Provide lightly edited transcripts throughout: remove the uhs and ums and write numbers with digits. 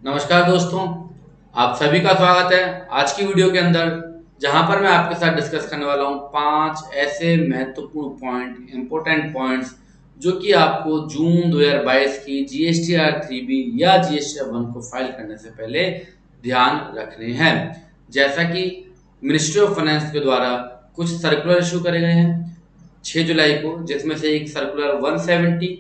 नमस्कार दोस्तों, आप सभी का स्वागत है आज की वीडियो के अंदर, जहां पर मैं आपके साथ डिस्कस करने वाला हूं 5 ऐसे महत्वपूर्ण पॉइंट, इंपॉर्टेंट पॉइंट्स जो कि आपको जून 2022 की जीएसटीआर 3B या जीएसटीआर 1 को फाइल करने से पहले ध्यान रखने हैं। जैसा कि मिनिस्ट्री ऑफ फाइनेंस के द्वारा कुछ सर्कुलर इशू करे गए हैं 6 जुलाई को, जिसमें से एक सर्कुलर 170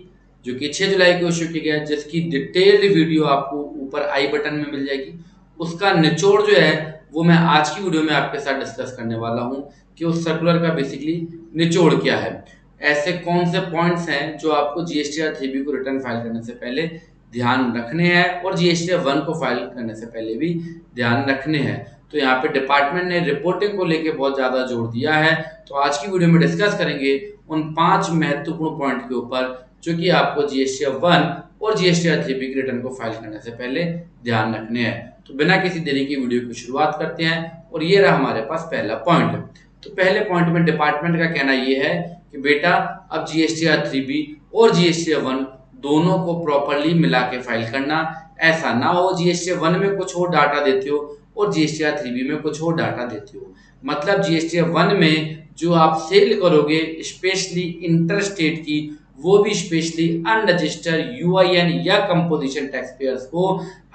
जो कि 6 जुलाई को इशू किया गया, जिसकी डिटेल्ड वीडियो आपको ऊपर आई बटन में मिल जाएगी। उसका निचोड़ जो है वो मैं आज की वीडियो में आपके साथ डिस्कस करने वाला हूं कि उस सर्कुलर का बेसिकली निचोड़ क्या है, ऐसे कौन से पॉइंट्स हैं जो आपको जीएसटीआर 3B को रिटर्न फाइल करने से पहले ध्यान रखने हैं और जीएसटीआर 1 को फाइल करने से पहले भी ध्यान रखने हैं। तो यहाँ पे डिपार्टमेंट ने रिपोर्टिंग को लेके बहुत ज्यादा जोर दिया है, तो आज की वीडियो में डिस्कस करेंगे उन 5 महत्वपूर्ण पॉइंट के ऊपर जो कि आपको जीएसटीआर 1 और जीएसटीआर 3B के रिटर्न को फाइल करने से पहले ध्यान रखने हैं। तो बिना किसी देरी की वीडियो की शुरुआत करते हैं और ये रहा हमारे पास पहला पॉइंट। तो पहले पॉइंट में डिपार्टमेंट का कहना ये है कि बेटा अब जीएसटीआर 3B और जीएसटीआर 1 दोनों को प्रॉपरली मिला के फाइल करना। ऐसा ना हो जीएसटीआर 1 में कुछ और डाटा देते हो और जीएसटीआर 3B में कुछ और डाटा देते हो। मतलब जीएसटीआर 1 में जो आप सेल करोगे स्पेशली इंटर स्टेट की, वो भी स्पेशली अनरजिस्टर्ड यूआईएन या कंपोजिशन टैक्स पेयर्स को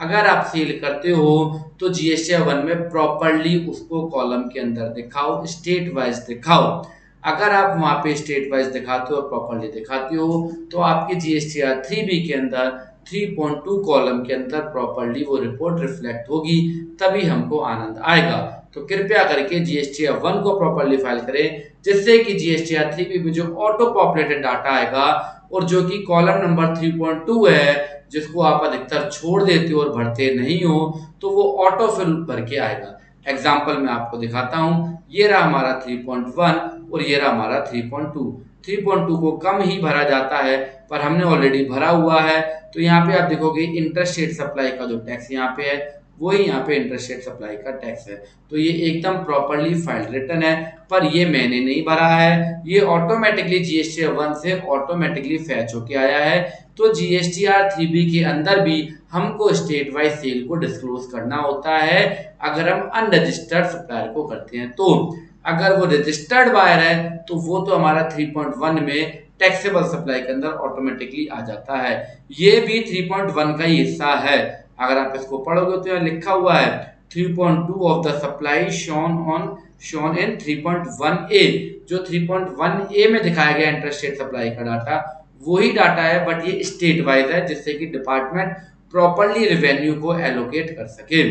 अगर आप सेल करते हो तो जीएसटीआर 1 में प्रॉपरली उसको कॉलम के अंदर दिखाओ, स्टेट वाइज दिखाओ। अगर आप वहां पे स्टेट वाइज दिखाते हो और प्रॉपरली दिखाते हो तो आपके जीएसटीआर 3B के अंदर 3.2 कॉलम के अंदर प्रॉपरली वो रिपोर्ट रिफ्लेक्ट होगी, तभी हमको आनंद आएगा। तो कृपया करके जीएसटीआर 1 को प्रॉपरली फाइल करें, जिससे कि जीएसटीआर 3B में जो ऑटो पॉपुलेटेड डाटा आएगा और जो कि कॉलम नंबर 3.2 है, जिसको आप अधिकतर छोड़ देते हो और भरते नहीं हो, तो वो ऑटो फिल भर के आएगा। एग्जाम्पल मैं आपको दिखाता हूं, ये रहा हमारा 3.1 और ये रहा हमारा 3.2। 3.2 को कम ही भरा जाता है पर हमने ऑलरेडी भरा हुआ है, तो यहाँ पे आप देखोगे इंटरस्टेट सप्लाई का जो टैक्स यहाँ पे है वही यहाँ पे इंटरस्टेट सप्लाई का टैक्स है। तो ये एकदम प्रॉपरली फाइल्ड रिटर्न है, पर ये मैंने नहीं भरा है, ये ऑटोमेटिकली जीएसटीआर 1 से ऑटोमेटिकली फैच होके आया है। तो जीएसटीआर 3B के अंदर भी हमको स्टेट वाइज सेल को डिस्क्लोज करना होता है अगर हम अनरजिस्टर्ड सप्लायर को करते हैं। तो अगर वो रजिस्टर्ड बायर है तो वो तो हमारा 3.1 में टैक्सेबल सप्लाई के अंदर ऑटोमेटिकली आ जाता है। ये भी 3.1 का ही हिस्सा है। अगर आप इसको पढ़ोगे तो यहाँ लिखा हुआ है 3.2 of the supply shown in 3.1A। जो 3.1A में दिखाया गया इंटरस्टेट सप्लाई का डाटा वही डाटा है, बट ये स्टेट वाइज है, जिससे कि डिपार्टमेंट प्रॉपरली रेवेन्यू को एलोकेट कर सके।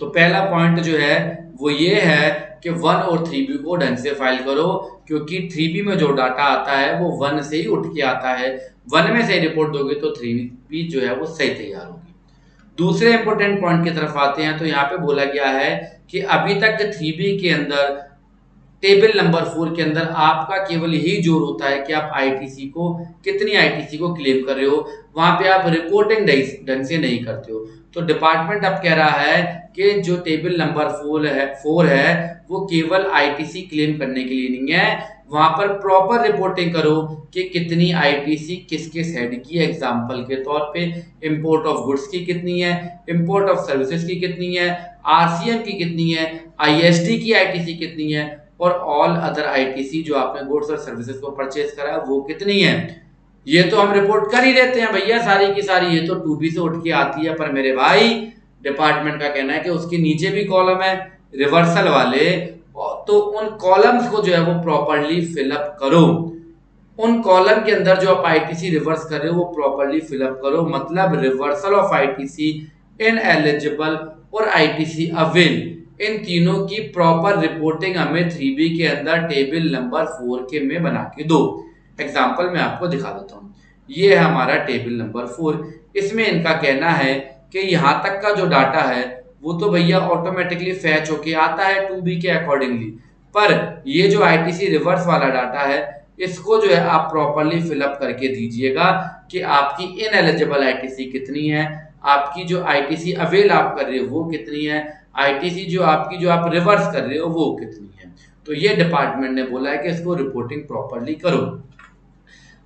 तो पहला पॉइंट जो है वो ये है कि 1 और 3B को ढंग से फाइल करो, क्योंकि 3B में जो डाटा आता है वो 1 से ही उठ के आता है। 1 में सही रिपोर्ट दोगे तो 3B जो है वो सही तैयार होगी। दूसरे इंपोर्टेंट पॉइंट की तरफ आते हैं, तो यहाँ पे बोला गया है कि अभी तक 3B के अंदर टेबल नंबर 4 के अंदर आपका केवल यही जोर होता है कि आप आईटीसी को कितनी आईटीसी को क्लेम कर रहे हो, वहां पे आप रिपोर्टिंग ढंग से नहीं करते हो। तो डिपार्टमेंट अब कह रहा है कि जो टेबल नंबर 4 है वो केवल आईटीसी क्लेम करने के लिए नहीं है, वहां पर प्रॉपर रिपोर्टिंग करो कि कितनी आईटीसी किस किस हेड की। एग्जांपल के तौर पे इंपोर्ट ऑफ गुड्स की कितनी है, इंपोर्ट ऑफ सर्विसेज की कितनी है, आरसीएम की कितनी है, आईएसडी की आईटीसी कितनी है और ऑल अदर आईटीसी जो आपने गुड्स और सर्विसेज को परचेज करा है वो कितनी है। ये तो हम रिपोर्ट कर ही देते हैं भैया सारी की सारी, ये तो 2B से उठ के आती है। पर मेरे भाई डिपार्टमेंट का कहना है कि उसके नीचे भी कॉलम है रिवर्सल वाले, तो उन कॉलम्स को जो है वो प्रॉपरली फिलअप करो। उन कॉलम के अंदर जो आप आईटीसी रिवर्स कर रहे हो वो प्रॉपरली फिलअप करो। मतलब रिवर्सल ऑफ आईटीसी, इनएलिजिबल और आईटीसी अवेल, इन तीनों की प्रॉपर रिपोर्टिंग हमें 3B के अंदर टेबल नंबर 4 के में बना के दो। एग्जाम्पल मैं आपको दिखा देता हूँ, ये है हमारा टेबल नंबर 4। इसमें इनका कहना है कि यहाँ तक का जो डाटा है वो तो भैया ऑटोमेटिकली फैच होके आता है 2B के अकॉर्डिंगली, पर ये जो आईटीसी रिवर्स वाला डाटा है इसको जो है आप प्रॉपरली फिलअप करके दीजिएगा कि आपकी इनएलिजिबल आईटीसी कितनी है, आपकी जो आईटीसी अवेल आप कर रहे हो वो कितनी है, आईटीसी जो आप रिवर्स कर रहे हो वो कितनी है। तो ये डिपार्टमेंट ने बोला है कि इसको रिपोर्टिंग प्रॉपरली करो।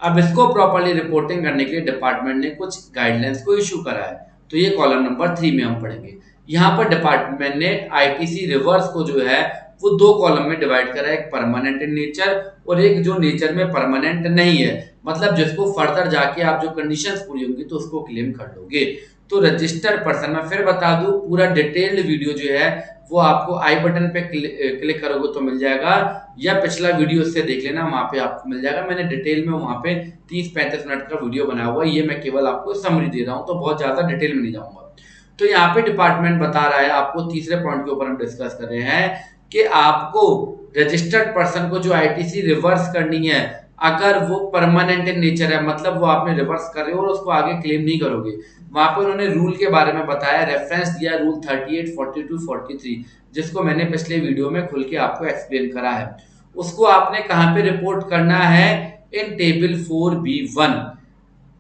अब इसको प्रॉपरली रिपोर्टिंग करने के लिए डिपार्टमेंट ने कुछ गाइडलाइंस को इशू करा है। तो ये कॉलम नंबर 3 में हम पढ़ेंगे। यहाँ पर डिपार्टमेंट ने आईटीसी रिवर्स को जो है वो दो कॉलम में डिवाइड करा है, एक परमानेंट इन नेचर और एक जो नेचर में परमानेंट नहीं है, मतलब जिसको फर्दर जाके आप जो कंडीशंस पूरी होंगी तो उसको क्लेम कर लोगे। तो रजिस्टर्ड पर्सन, मैं फिर बता दूं, पूरा डिटेल्ड वीडियो जो है वो आपको आई बटन पे क्लिक करोगे तो मिल जाएगा, या पिछला वीडियो उससे देख लेना, वहां पे आपको मिल जाएगा। मैंने डिटेल में वहां पे 30-35 मिनट का वीडियो बनाया हुआ है, ये मैं केवल आपको समरी दे रहा हूँ, तो बहुत ज्यादा डिटेल में नहीं जाऊंगा। तो यहाँ पे डिपार्टमेंट बता रहा है आपको, तीसरे पॉइंट के ऊपर हम डिस्कस कर रहे हैं कि आपको रजिस्टर्ड पर्सन को जो आईटीसी रिवर्स करनी है, अगर वो परमानेंट इन नेचर है, मतलब वो आपने रिवर्स कर रहे हो और उसको आगे क्लेम नहीं करोगे, वहां पे उन्होंने रूल के बारे में बताया, रेफरेंस दिया रूल 38, 42, 43, जिसको मैंने पिछले वीडियो में खुल के आपको एक्सप्लेन करा है। उसको आपने कहां पे रिपोर्ट करना है? इन टेबल 4B1,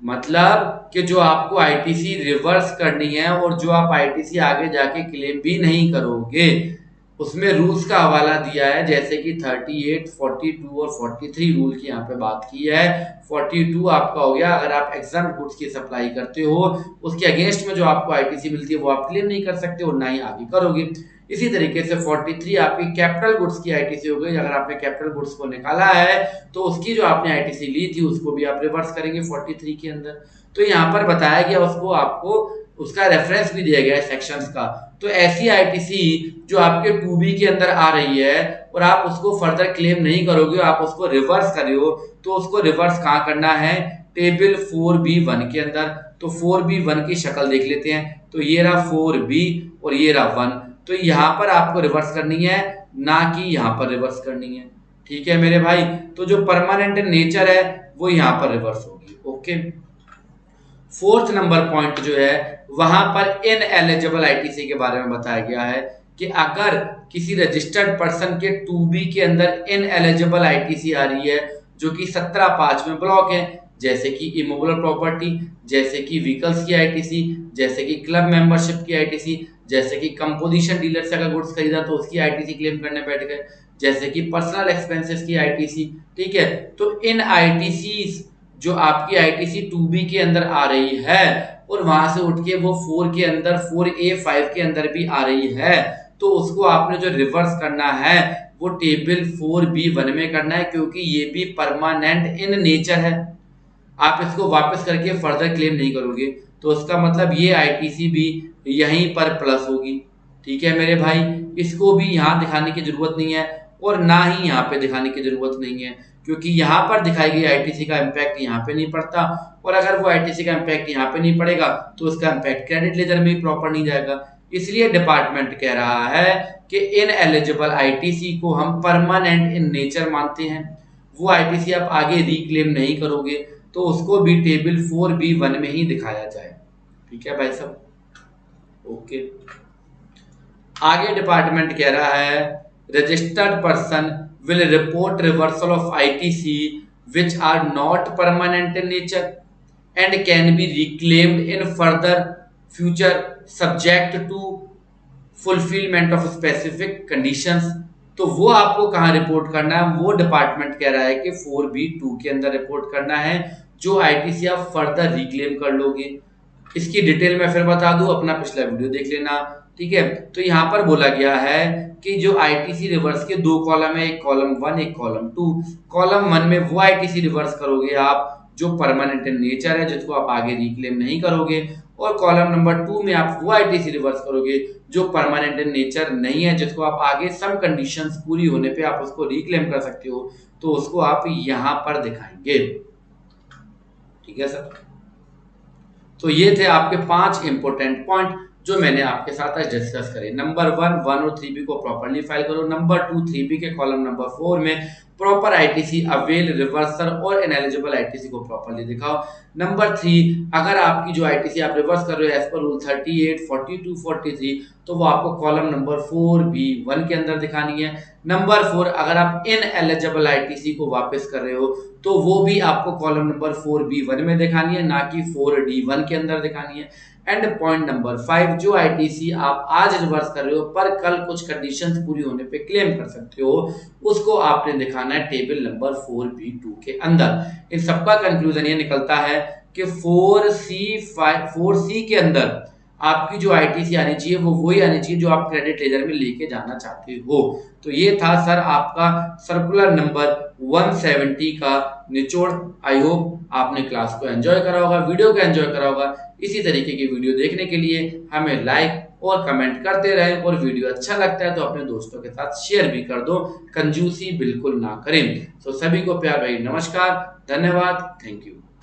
मतलब कि जो आपको आईटीसी रिवर्स करनी है और जो आप आईटीसी आगे जाके क्लेम भी नहीं करोगे, उसमें रूल्स का हवाला दिया है, जैसे कि 38, 42 और 43 रूल की यहाँ पे बात की है। 42 आपका हो गया, अगर आप एग्जाम गुड्स की सप्लाई करते हो, उसके अगेंस्ट में जो आपको आईटीसी मिलती है वो आप क्लेम नहीं कर सकते और ना ही आगे करोगे। इसी तरीके से 43 आपकी कैपिटल गुड्स की आईटीसी हो गई, अगर आपने कैपिटल गुड्स को निकाला है तो उसकी जो आपने आईटीसी ली थी उसको भी आप रिवर्स करेंगे 43 के अंदर। तो यहाँ पर बताया गया, उसको आपको उसका रेफरेंस भी दिया गया है सेक्शंस का। तो ऐसी आईटीसी जो आपके 2B के अंदर आ रही है और आप उसको फर्दर क्लेम नहीं करोगे, आप उसको रिवर्स कर रहे हो, तो उसको रिवर्स कहाँ करना है? टेबल 4B1 के अंदर। तो 4B1 की शक्ल देख लेते हैं, तो ये रहा 4B और ये रहा 1, तो यहाँ पर आपको रिवर्स करनी है, ना कि यहाँ पर रिवर्स करनी है। ठीक है मेरे भाई, तो जो परमानेंट नेचर है वो यहाँ पर रिवर्स होगी। ओके, फोर्थ नंबर पॉइंट जो है वहां पर इनएलिजिबल आईटीसी के बारे में बताया गया है कि अगर किसी रजिस्टर्ड पर्सन के 2B के अंदर इनएलिजिबल आईटीसी आ रही है, जो कि 17(5) में ब्लॉक है, जैसे कि इमोबल प्रॉपर्टी, जैसे कि व्हीकल्स की आईटीसी, जैसे कि क्लब मेंबरशिप की आईटीसी, जैसे कि कंपोजिशन डीलर से अगर गुड्स खरीदा तो उसकी आईटीसी क्लेम करने बैठ गए, जैसे कि पर्सनल एक्सपेंसेस की आईटीसी। ठीक है, तो इन आईटीसी जो आपकी आईटीसी 2B के अंदर आ रही है और वहां से उठ के वो 4 के अंदर 4A5 के अंदर भी आ रही है, तो उसको आपने जो रिवर्स करना है वो टेबल 4B1 में करना है, क्योंकि ये भी परमानेंट इन नेचर है। आप इसको वापस करके फर्दर क्लेम नहीं करोगे, तो उसका मतलब ये आईटीसी भी यहीं पर प्लस होगी। ठीक है मेरे भाई, इसको भी यहाँ दिखाने की जरूरत नहीं है और ना ही यहाँ पे दिखाने की जरूरत नहीं है, क्योंकि यहाँ पर दिखाई गई आईटीसी का इम्पैक्ट यहाँ पे नहीं पड़ता, और अगर वो आईटीसी का इम्पैक्ट यहाँ पे नहीं पड़ेगा तो उसका इम्पैक्ट क्रेडिट लेजर में भी प्रॉपर नहीं जाएगा। इसलिए डिपार्टमेंट कह रहा है कि इनएलिजिबल आईटीसी को हम परमानेंट इन नेचर मानते हैं, वो आईटीसी आप आगे रिक्लेम नहीं करोगे, तो उसको भी टेबल 4B1 में ही दिखाया जाए। ठीक है भाई साहब, ओके। आगे डिपार्टमेंट कह रहा है registered person will report reversal of ITC which are not permanent in nature and can be reclaimed in further future subject to fulfillment of specific conditions। तो वो आपको कहाँ रिपोर्ट करना है? वो डिपार्टमेंट कह रहा है कि 4B2 के अंदर रिपोर्ट करना है, जो आईटीसी आप फर्दर रिक्लेम कर लोगे। इसकी डिटेल में फिर बता दूं, अपना पिछला वीडियो देख लेना। ठीक है, तो यहाँ पर बोला गया है कि जो आईटीसी रिवर्स के दो कॉलम है, एक कॉलम 1 एक कॉलम 2। कॉलम 1 में वो आईटीसी रिवर्स करोगे आप जो परमानेंट इन नेचर है, जिसको आप आगे रिक्लेम नहीं करोगे, और कॉलम नंबर 2 में आप वो आईटीसी रिवर्स करोगे जो परमानेंट इन नेचर नहीं है, जिसको आप आगे सम कंडीशंस पूरी होने पे आप उसको रिक्लेम कर सकते हो, तो उसको आप यहाँ पर दिखाएंगे। ठीक है सर, तो ये थे आपके 5 इंपोर्टेंट पॉइंट जो मैंने आपके साथ आज डिस्कस करे। नंबर 1 और 3B को प्रॉपर्ली फाइल करो। नंबर 2 3B के कॉलम नंबर 4 में प्रॉपर आईटीसी अवेल रिवर्सल और इनएलिजिबल आईटीसी को प्रॉपर्ली दिखाओ। नंबर 3, अगर आपकी जो आईटीसी आप रिवर्स कर रहे हो एज पर रूल 38, 42, 43, तो वो आपको कॉलम नंबर 4B1 के अंदर दिखानी है। नंबर 4, अगर आप इनएलिजिबल आईटीसी को वापस कर रहे हो तो वो भी आपको कॉलम नंबर 4B1 में दिखानी है, ना कि 4D1 के अंदर दिखानी है। एंड पॉइंट नंबर 5, जो आईटीसी आप आज रिवर्स कर रहे हो पर कल कुछ कंडीशंस पूरी होने पे क्लेम कर सकते हो, उसको आपने दिखाना है टेबल नंबर 4B2 के अंदर। इन सबका कंक्लूजन ये निकलता है कि 4C के अंदर आपकी जो आईटीसी आनी चाहिए वो वही आनी चाहिए जो आप क्रेडिट लेजर में लेके जाना चाहते हो। तो ये था सर आपका सर्कुलर नंबर 170 का निचोड़। आई होप आपने क्लास को एंजॉय करा होगा, वीडियो को एंजॉय करा होगा। इसी तरीके की वीडियो देखने के लिए हमें लाइक और कमेंट करते रहें, और वीडियो अच्छा लगता है तो अपने दोस्तों के साथ शेयर भी कर दो, कंजूसी बिल्कुल ना करें। तो सभी को प्यार भरी नमस्कार, धन्यवाद, थैंक यू।